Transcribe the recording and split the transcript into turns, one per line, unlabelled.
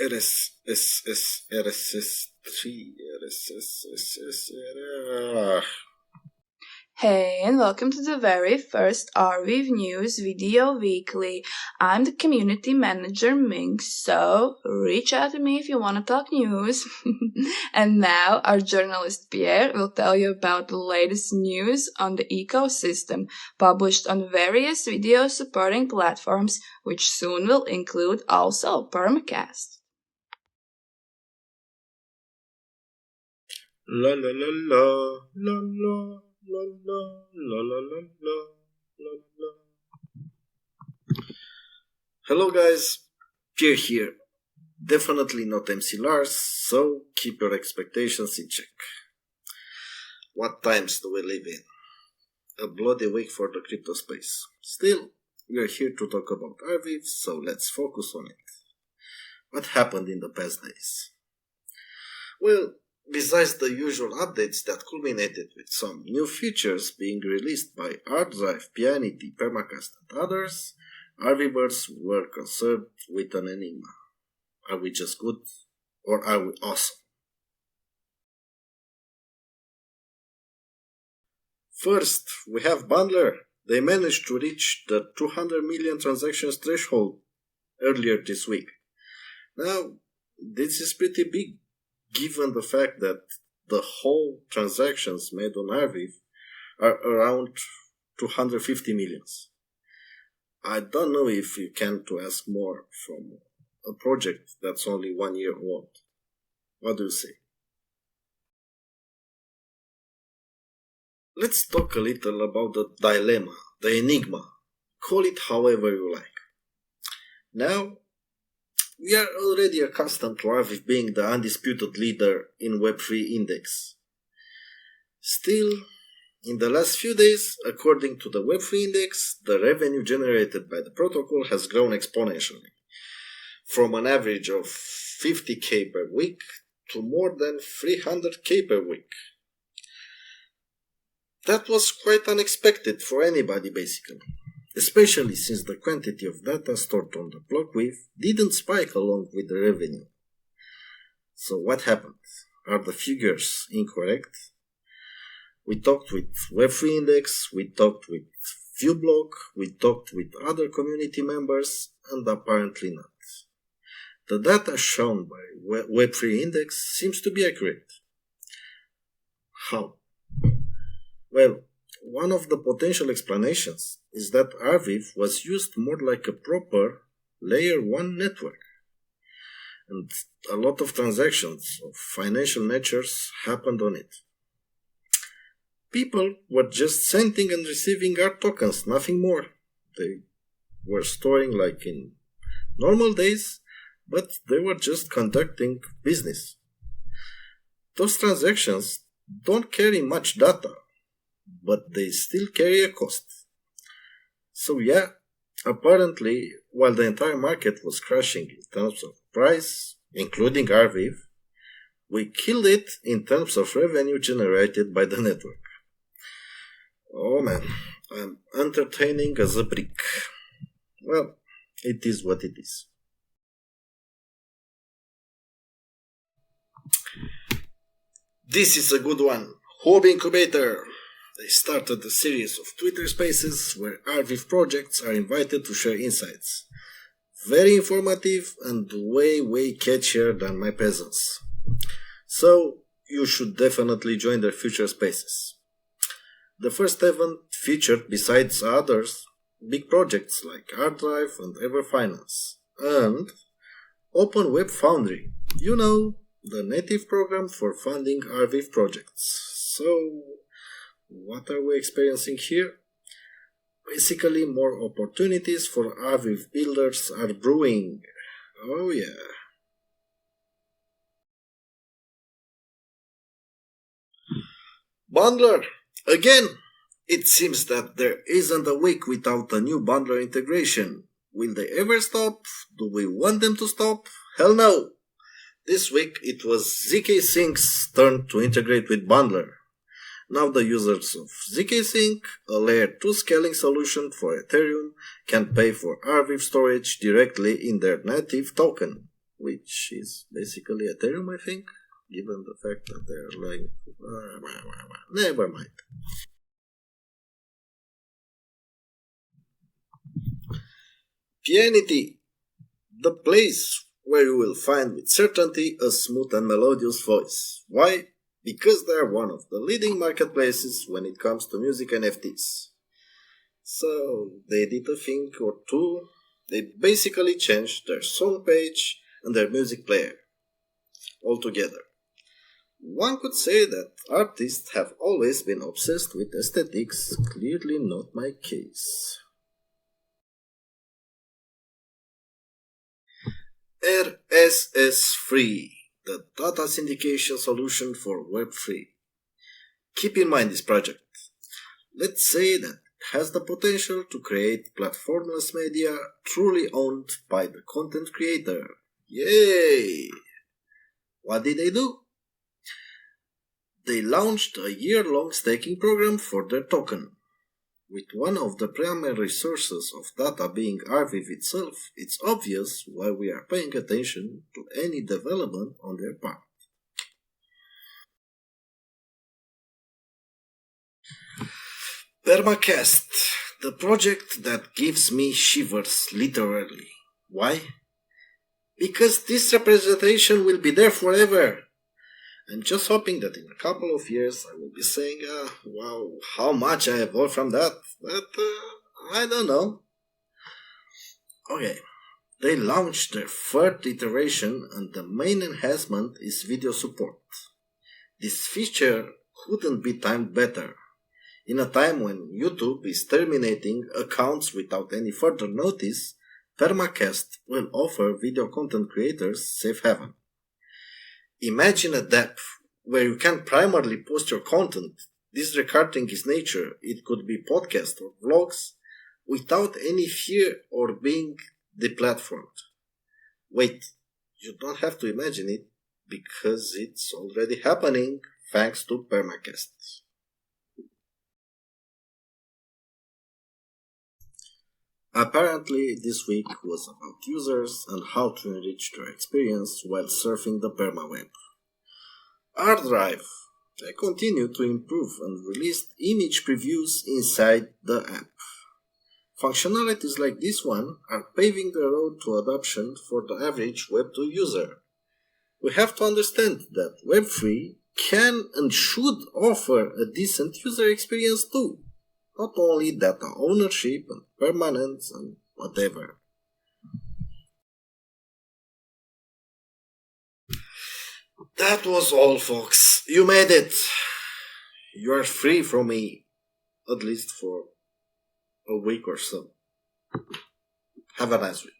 RSS3, RSS.
Hey, and welcome to the very first Arweave News Video Weekly. I'm the community manager Ming, so reach out to me if you want to talk news. And now our journalist Pierre will tell you about the latest news on the ecosystem, published on various video supporting platforms, which soon will include also permacast.
La la la la la la la la la la la la la. Hello guys, Pierre here. Definitely not MC Lars, so keep your expectations in check. What times do we live in? A bloody week for the crypto space. Still, we are here to talk about Arweave, so let's focus on it. What happened in the past days? Well, besides the usual updates that culminated with some new features being released by Arweave, Pianity, Permacast and others, Arweavers were concerned with an enigma. Are we just good or are we awesome? First, we have Bundler. They managed to reach the 200 million transactions threshold earlier this week. Now, this is pretty big given the fact that the whole transactions made on Arweave are around 250 millions. I don't know if you can to ask more from a project that's only 1 year old. What do you say? Let's talk a little about the dilemma, the enigma. Call it however you like. Now, we are already accustomed to Arweave being the undisputed leader in Web3 index. Still, in the last few days, according to the Web3 index, the revenue generated by the protocol has grown exponentially, from an average of 50k per week to more than 300k per week. That was quite unexpected for anybody basically, especially since the quantity of data stored on the Arweave didn't spike along with the revenue. So what happened? Are the figures incorrect? We talked with Web3 Index, we talked with ViewBlock, we talked with other community members, and apparently not. The data shown by Web3 Index seems to be accurate. How? Well, one of the potential explanations is that Arweave was used more like a proper layer 1 network, and a lot of transactions of financial natures happened on it. People were just sending and receiving art tokens, nothing more. They were storing like in normal days, but they were just conducting business. Those transactions don't carry much data, but they still carry a cost. So yeah, apparently, while the entire market was crashing in terms of price, including Arweave, we killed it in terms of revenue generated by the network. Oh man, I'm entertaining as a brick. Well, it is what it is. This is a good one. Hobby Incubator. They started a series of Twitter spaces where Arweave projects are invited to share insights. Very informative and way catchier than my peasants. So, you should definitely join their future spaces. The first event featured, besides others, big projects like Arweave and Everfinance, and Open Web Foundry, you know, the native program for funding Arweave projects. So, what are we experiencing here? Basically, more opportunities for Arweave builders are brewing. Oh yeah. Bundler! Again! It seems that there isn't a week without a new bundler integration. Will they ever stop? Do we want them to stop? Hell no! This week it was ZK Sync's turn to integrate with Bundler. Now the users of ZK Sync, a layer 2 scaling solution for Ethereum, can pay for Arweave storage directly in their native token. which is basically Ethereum, I think, given the fact that they're like... never mind. Pianity, the place where you will find with certainty a smooth and melodious voice. Why? Because they are one of the leading marketplaces when it comes to music NFTs. So they did a thing or two. They basically changed their song page and their music player altogether. One could say that artists have always been obsessed with aesthetics, clearly not my case. RSS3, the data syndication solution for Web3. Keep in mind this project. Let's say that it has the potential to create platformless media truly owned by the content creator. Yay! What did they do? They launched a year-long staking program for their token. With one of the primary sources of data being Arweave itself, it's obvious why we are paying attention to any development on their part. Permacast, the project that gives me shivers, literally. Why? Because this representation will be there forever. I'm just hoping that in a couple of years I will be saying, wow, how much I evolved from that, but I don't know. Okay, they launched their third iteration and the main enhancement is video support. This feature couldn't be timed better. In a time when YouTube is terminating accounts without any further notice, Permacast will offer video content creators safe haven. Imagine a depth where you can primarily post your content, disregarding its nature, it could be podcasts or vlogs, without any fear or being deplatformed. Wait, you don't have to imagine it, because it's already happening thanks to Permacast. Apparently, this week was about users and how to enrich their experience while surfing the permaweb. Arweave, they continue to improve and released image previews inside the app. Functionalities like this one are paving the road to adoption for the average Web2 user. We have to understand that Web3 can and should offer a decent user experience too. Not only data ownership and permanence and whatever. That was all, folks. You made it. You are free from me. At least for a week or so. Have a nice week.